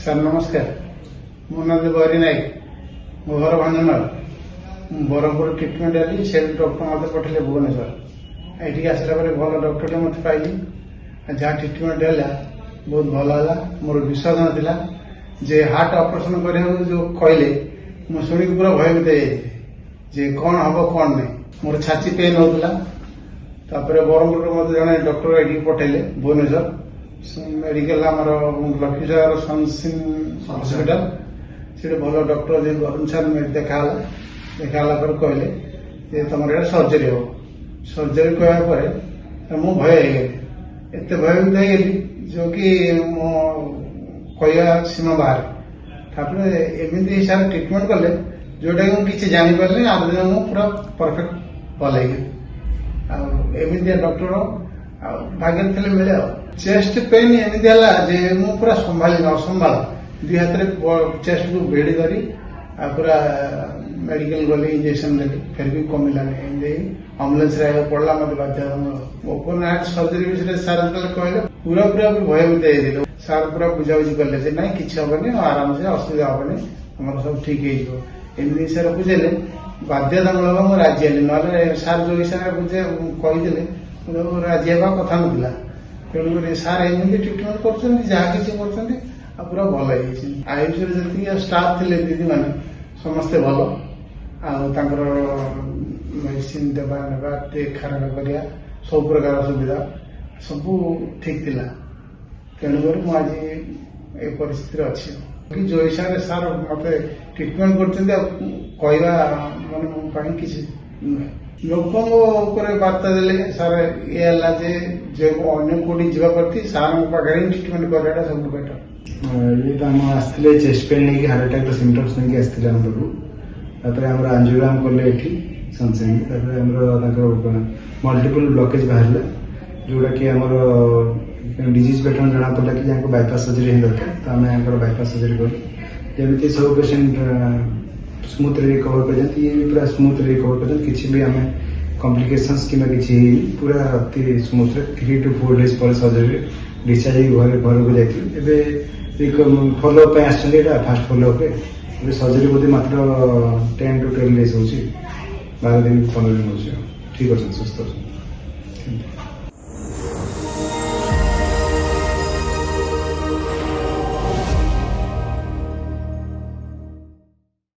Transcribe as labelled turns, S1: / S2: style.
S1: Sir ନମସ୍କାର। ମୋ ନାଁ ବୈରୀ ନାୟକ, ମୋ ଘର ଭଞ୍ଜନଗର। ମୁଁ ବ୍ରହ୍ମପୁର ଟ୍ରିଟମେଣ୍ଟ ହେଲି, ସେ ଡକ୍ଟର ମୋତେ ପଠେଇଲେ ଭୁବନେଶ୍ୱର। ଏଠିକି ଆସିଲା ପରେ ଭଲ ଡକ୍ଟରଟେ ମୋତେ ପାଇଲି। ଯାହା ଟ୍ରିଟମେଣ୍ଟ ହେଲା ବହୁତ ଭଲ ହେଲା। ମୋର ବିଶ୍ୱାସ ନଥିଲା ଯେ ହାର୍ଟ ଅପରେସନ୍ କରିବାକୁ ଯେଉଁ କହିଲେ, ମୁଁ ଶୁଣିକି ପୁରା ଭୟଭୀତ ହେଇଯାଇଥିଲି ଯେ କ'ଣ ହେବ କ'ଣ ନାହିଁ। ମୋର ଛାତି ପେନ୍ ହେଉଥିଲା। ତାପରେ ବ୍ରହ୍ମପୁରରୁ ମୋତେ ଜଣେ ଡକ୍ଟର ଏଠିକି ପଠେଇଲେ ଭୁବନେଶ୍ୱର ମେଡିକାଲ, ଆମର ଲକ୍ଷ୍ମୀସାଗର ସନସିନ୍ ହସ୍ପିଟାଲ। ସେଠି ଭଲ ଡକ୍ଟର ଯେ ଅରୁଣ ସାର୍ ଦେଖାହେଲା ପରେ କହିଲେ ଯେ ତମର ଏଇଟା ସର୍ଜରୀ ହେବ। ସର୍ଜରୀ କହିବା ପରେ ମୁଁ ଭୟ ହେଇଗଲି, ଏତେ ଭୟଭୀତ ହେଇଗଲି ଯେଉଁକି ମୋ କହିବା ସୀମା ବାହାରେ। ତାପରେ ଏମିତି ସାର୍ ଟ୍ରିଟମେଣ୍ଟ କଲେ ଯେଉଁଟାକି ମୁଁ କିଛି ଜାଣିପାରିଲିନି। ଆଉ ଦିନ ମୁଁ ପୁରା ପରଫେକ୍ଟ ଭଲ ହେଇଗଲି। ଆଉ ଏମିତିଆ ଡକ୍ଟର ଆଉ ଭାଗ୍ୟରେ ଥିଲେ ମିଳେ। ଆଉ ଚେଷ୍ଟ ପେନ୍ ଏମିତି ହେଲା ଯେ ମୁଁ ପୁରା ସମ୍ଭାଳିନି, ଅସମ୍ଭାଳ। ଦୁଇ ହାତରେ ଚେଷ୍ଟକୁ ଭିଡ଼ି ଧରି ଆଉ ପୁରା ମେଡିକାଲ ଗଲି, ଇଞ୍ଜେକ୍ସନ ଦେଲି, ଫେର ବି କମିଲାନି। ଏମିତି ଆମ୍ବୁଲାନ୍ସରେ ଆଇବାକୁ ପଡ଼ିଲା ମୋତେ ବାଧ୍ୟତାମୂଳକ। ଓପନ ହାର୍ଟ ସର୍ଜରୀ ବିଷୟରେ ସାର୍ ଯେତେବେଳେ କହିଲେ ପୁରା ଭୟଭୀତ ହେଇଥିଲେ। ସାର୍ ପୁରା ବୁଝାବୁଝି କଲେ ଯେ ନାଇଁ କିଛି ହବନି, ଆରାମସେ ଅସୁବିଧା ହବନି, ଆମର ସବୁ ଠିକ ହେଇଯିବ। ଏମିତି ସାର୍ ବୁଝେଇଲେ ବାଧ୍ୟତାମୂଳକ ମୁଁ ରାଜି ହେଲି। ନହେଲେ ସାର୍ ଯୋଉ ହିସାବରେ କହିଥିଲେ ରାଜି ହେବା କଥା ନଥିଲା। ତେଣୁକରି ସାର୍ ଏମିତି ଟ୍ରିଟମେଣ୍ଟ କରୁଛନ୍ତି, ଯାହା କିଛି କରୁଛନ୍ତି ଆଉ ପୁରା ଭଲ ହେଇଯାଇଛି। ଆୟୁଷରେ ଯେତିକି ଷ୍ଟାଫ୍ ଥିଲେ ଦିଦିମାନେ ସମସ୍ତେ ଭଲ। ଆଉ ତାଙ୍କର ମେଡିସିନ ଦେବା ନେବା, ଦେଖା କରିବା, ସବୁ ପ୍ରକାର ସୁବିଧା ସବୁ ଠିକ ଥିଲା। ତେଣୁକରି ମୁଁ ଆଜି ଏ ପରିସ୍ଥିତିରେ ଅଛି। ଯୋଉ ହିସାବରେ ସାର୍ ମତେ ଟ୍ରିଟମେଣ୍ଟ କରୁଛନ୍ତି ଆଉ କହିବା ମାନେ ମୋ ପାଇଁ କିଛି ନୁହେଁ। ଲୋକଙ୍କ ଉପରେ ବାର୍ତ୍ତା ଦେଲେ ସାର୍ ଇଏ ହେଲା ଯେ ଅନ୍ୟ କୋଉଠି ଯିବା ପ୍ରତି ସାର୍ଙ୍କ ପାଖରେ ହିଁ ଟ୍ରିଟମେଣ୍ଟ କରିବାଟା ସବୁଠୁ ବେଟର।
S2: ଇଏ ତ ଆମ ଆସିଥିଲେ ଚେଷ୍ଟ ପେନ୍ ନେଇକି, ହାର୍ଟ ଆଟାକ୍ର ସିମ୍ପଟମ୍ସ ନେଇକି ଆସିଥିଲେ ଆମ ପାଖକୁ। ତାପରେ ଆମର ଆଞ୍ଜିଓଗ୍ରାମ କଲେ ଏଠି ସାଙ୍ଗେ। ତାପରେ ଆମର ତାଙ୍କର ମଲ୍ଟିପୁଲ ବ୍ଲକେଜ ବାହାରିଲା, ଯୋଉଟାକି ଆମର ଡିଜିଜ୍ ପ୍ୟାଟର୍ନ ଜଣା ପଡ଼ିଲା କି ଯାହାକୁ ବାଇପାସ୍ ସର୍ଜରୀ ହିଁ ଦରକାର। ତ ଆମେ ତାଙ୍କର ବାଇପାସ୍ ସର୍ଜରୀ କଲୁ। ଯେମିତି ସବୁ ପେସେଣ୍ଟ ସ୍ମୁଥଲି ରିକଭର କରିଛନ୍ତି, ଇଏ ବି ପୁରା ସ୍ମୁଥଲି ରିକଭର କରିଛନ୍ତି। କିଛି ବି ଆମେ କମ୍ପ୍ଲିକେସନ୍ସ କିମ୍ବା କିଛି ହେଇନି, ପୁରା ଅତି ସ୍ମୁଥରେ 3 to 4 days ପରେ ସର୍ଜରୀ ଡିସଚାର୍ଜ ହେଇକି ଘରକୁ ଯାଇଥିଲି। ଏବେ ଫଲୋଅପ୍ ପାଇଁ ଆସିଛନ୍ତି, ଏଇଟା ଫାଷ୍ଟ ଫଲୋଅପ୍ରେ। ଏବେ ସର୍ଜରୀ ବୋଧେ ମାତ୍ର 10 to 12 days ହେଉଛି, 12 ଦିନ 15 ଦିନ ହେଉଛି। ଠିକ୍ ଅଛନ୍ତି, ସୁସ୍ଥ ଅଛନ୍ତି।